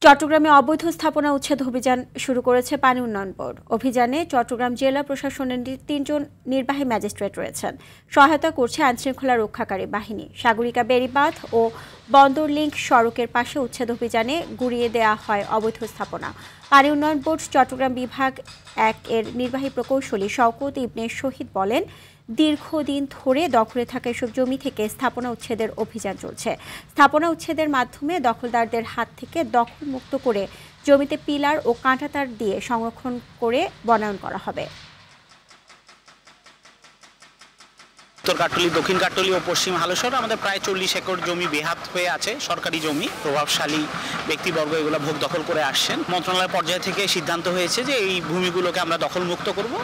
চট্টগ্রামে অবৈধ স্থাপনা উচ্ছেদ অভিযান শুরু করেছে পানি উন্নয়ন বোর্ড। অভিযানে চট্টগ্রাম জেলা প্রশাসনের ৩ জন নির্বাহী ম্যাজিস্ট্রেট রয়েছেন। সহায়তা করছে আইনশৃঙ্খলা রক্ষাকারী বাহিনী। সাগরিকা বেড়িবাঁধ ও বন্দর লিংক সড়কের পাশে উচ্ছেদ অভিযানে গুড়িয়ে দেওয়া হয় অবৈধ স্থাপনা। পানি উন্নয়ন বোর্ড চট্টগ্রাম বিভাগ ১ এর নির্বাহী প্রকৌশলী শওকত ইবনে শহীদ বলেন, দীর্ঘদিন ধরে দখলে থাকা এসব জমি থেকে স্থাপনা উচ্ছেদের অভিযান চলছে। স্থাপনা উচ্ছেদের মাধ্যমে দখলদারদের হাত থেকে দখলমুক্ত করে জমিতে পিলার ও কাঁটাতার দিয়ে সংরক্ষণ করে বনায়ন করা হবে। উত্তর কাট্টলী, দক্ষিণ কাট্টলী ও পশ্চিম হালসর আমাদের প্রায় ৪০ একর জমি বেহাত হয়ে আছে। সরকারি জমি, প্রভাবশালী ব্যক্তিবর্গ এগুলো ভোগ দখল করে আসছেন। মন্ত্রণালয় পর্যায় থেকে সিদ্ধান্ত হয়েছে যে এই ভূমিগুলোকে আমরা দখলমুক্ত করব।